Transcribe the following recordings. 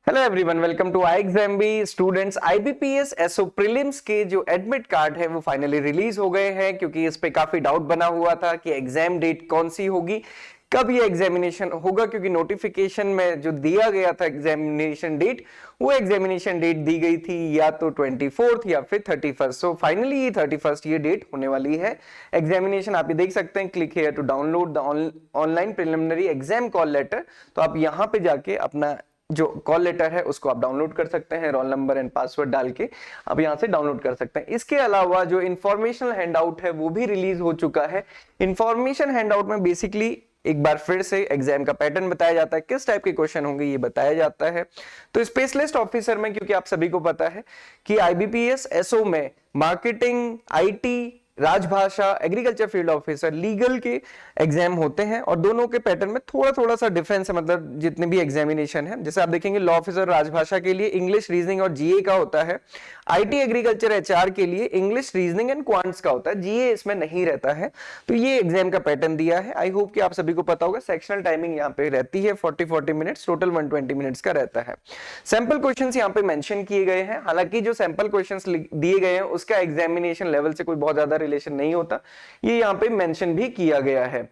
Hello everyone, welcome to ixamBee. Students, IBPS SO prelims के जो admit card है वो finally release हो गए हैं, क्योंकि इस पे काफी डाउट बना हुआ था कि एग्जाम डेट कौन सी होगी, कब ये एग्जामिनेशन होगा, क्योंकि नोटिफिकेशन में जो दिया गया था एग्जामिनेशन डेट, वो एग्जामिनेशन डेट दी गई थी या तो 24th या फिर 31st। सो फाइनली ये 31st ये डेट होने वाली है एग्जामिनेशन। आप ये देख सकते हैं, click here to download the online preliminary exam call letter. तो आप यहाँ पे जाके अपना जो कॉल लेटर है उसको आप डाउनलोड कर सकते हैं, रोल नंबर एंड पासवर्ड डाल के आप यहां से डाउनलोड कर सकते हैं। इसके अलावा जो इंफॉर्मेशनल हैंडआउट है वो भी रिलीज हो चुका है। इंफॉर्मेशन हैंडआउट में बेसिकली एक बार फिर से एग्जाम का पैटर्न बताया जाता है, किस टाइप के क्वेश्चन होंगे ये बताया जाता है। तो स्पेशलिस्ट ऑफिसर में, क्योंकि आप सभी को पता है कि आईबीपीएस एसओ में मार्केटिंग, आईटी, राजभाषा, एग्रीकल्चर फील्ड ऑफिसर, लीगल के एग्जाम होते हैं और दोनों के पैटर्न में थोड़ा सा डिफरेंस है। मतलब जितने भी एग्जामिनेशन है, जैसे आप देखेंगे लॉ ऑफिसर राजभाषा के लिए इंग्लिश, रीजनिंग और जीए का होता है। आईटी, एग्रीकल्चर, एचआर के लिए इंग्लिश, रीजनिंग एंड क्वांट्स का होता है, जीए इसमें नहीं रहता है। तो ये एग्जाम का पैटर्न दिया है। आई होप कि आप सभी को पता होगा। सेक्शनल टाइमिंग यहाँ पे रहती है 40 मिनट्स, टोटल 120 मिनट्स का रहता है। सैंपल क्वेश्चंस यहाँ पे मेंशन किए गए हैं। हालांकि जो सैंपल क्वेश्चंस दिए गए हैं उसका एग्जामिनेशन लेवल से कोई बहुत ज्यादा रिलेशन नहीं होता, ये यहाँ पे मेंशन भी किया गया है।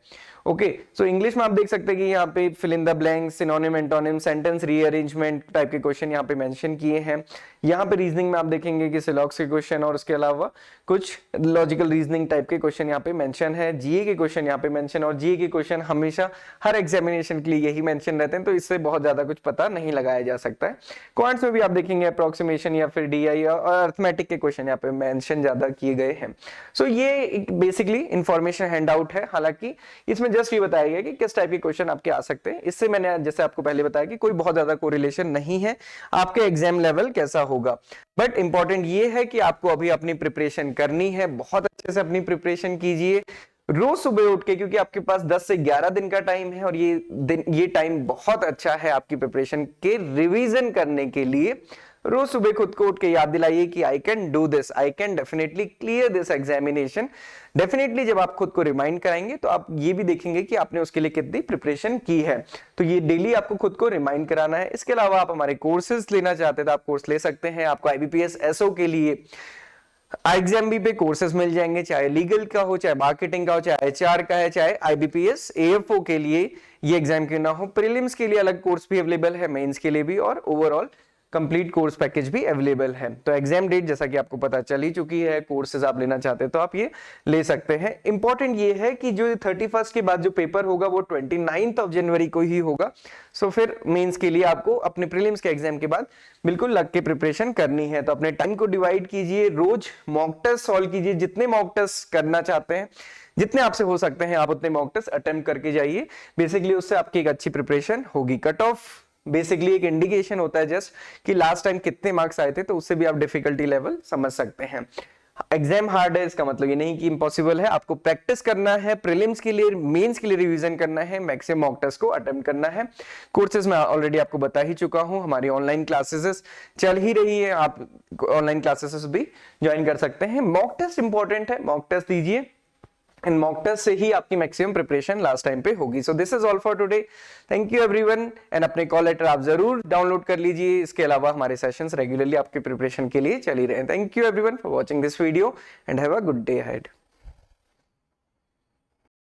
ओके, सो इंग्लिश में आप देख सकते हैं कि यहाँ पे fill in the blank, synonym, antonym, sentence rearrangement type के क्वेश्चन यहाँ पे मेंशन किए हैं। यहाँ पे रीजनिंग में आप देखेंगे कि सिलॉक्स के क्वेश्चन और उसके अलावा कुछ लॉजिकल रीजनिंग टाइप के क्वेश्चन यहाँ पे मेंशन है। जीए के क्वेश्चन यहाँ पे मेंशन, और जीए के क्वेश्चन हमेशा हर एग्जामिनेशन के लिए यही मेंशन रहते हैं, तो इससे बहुत ज्यादा कुछ पता नहीं लगाया जा सकता है। क्वांट्स में भी आप देखेंगे अप्रोक्सीमेशन या फिर डीआई और अर्थमेटिक के क्वेश्चन यहाँ पे मेंशन ज्यादा किए गए हैं। सो ये बेसिकली इंफॉर्मेशन हैंडआउट है। हालांकि इसमें जस्ट ये बताया गया कि किस टाइप के क्वेश्चन आपके आ सकते हैं। इससे मैंने जैसे आपको पहले बताया कि कोई बहुत ज्यादा कोरिलेशन नहीं है आपके एग्जाम लेवल कैसा होगा। बट इंपॉर्टेंट ये है कि आपको अभी अपनी प्रिपरेशन करनी है, बहुत अच्छे से अपनी प्रिपरेशन कीजिए रोज सुबह उठ के, क्योंकि आपके पास 10 से 11 दिन का टाइम है और ये टाइम बहुत अच्छा है आपकी प्रिपरेशन के रिवीजन करने के लिए। रोज सुबह खुद को उठ के याद दिलाइए कि I can do this, I can definitely clear this examination. Definitely जब आप खुद को रिमाइंड कराएंगे तो आप ये भी देखेंगे कि आपने उसके लिए कितनी प्रिपरेशन की है। तो ये डेली आपको खुद को रिमाइंड कराना है। इसके अलावा आप हमारे कोर्सेज लेना चाहते हैं तो आप कोर्स ले सकते हैं। आपको आईबीपीएस एसओ के लिए आईएग्जाम पे कोर्सेज मिल जाएंगे, चाहे लीगल का हो, चाहे मार्केटिंग का हो, चाहे एचआर का है, चाहे आईबीपीएस एएफओ के लिए ये एग्जाम क्यों ना हो। प्रीलिम्स के लिए अलग कोर्स भी अवेलेबल है, मेंस के लिए भी, और ओवरऑल कंप्लीट कोर्स पैकेज भी अवेलेबल है। तो एग्जाम डेट जैसा कि आपको पता चल ही चुकी है, कोर्सेज आप लेना चाहते हैं तो आप ये ले सकते हैं। इंपॉर्टेंट ये है कि जो 31st के बाद जो पेपर होगा वो 29 जनवरी को ही होगा। सो फिर मेंस के लिए आपको अपने प्रीलिम्स के एग्जाम के बाद बिल्कुल लग के प्रिपरेशन करनी है। तो अपने टाइम को डिवाइड कीजिए, रोज मॉक टेस्ट सॉल्व कीजिए, जितने मॉक टेस्ट करना चाहते हैं, जितने आपसे हो सकते हैं आप उतने मॉक टेस्ट अटेम्प्ट करके जाइए। बेसिकली उससे आपकी एक अच्छी प्रिपरेशन होगी। कट ऑफ बेसिकली एक इंडिकेशन होता है जस्ट कि लास्ट टाइम कितने मार्क्स आए थे, तो उससे भी आप डिफिकल्टी लेवल समझ सकते हैं। एग्जाम हार्ड है इसका मतलब ये नहीं कि इम्पॉसिबल है। आपको प्रैक्टिस करना है, प्रीलिम्स के लिए, मेंस के लिए रिवीजन करना है, मैक्सिमम मॉक टेस्ट को अटेम्प्ट करना है। कोर्सेज में ऑलरेडी आपको बता ही चुका हूं, हमारी ऑनलाइन क्लासेस चल ही रही है, आप ऑनलाइन क्लासेस भी ज्वाइन कर सकते हैं। मॉक टेस्ट इंपॉर्टेंट है, मॉक टेस्ट दीजिए, इन मॉक टेस्ट से ही आपकी मैक्सिमम प्रिपरेशन लास्ट टाइम पे होगी। So this is all for today. Thank you everyone, and अपने कॉल लेटर आप जरूर डाउनलोड कर लीजिए। इसके अलावा हमारे सेशंस रेगुलरली आपके प्रिपरेशन के लिए चल ही रहे हैं। Thank you everyone for watching this video and have a good day ahead.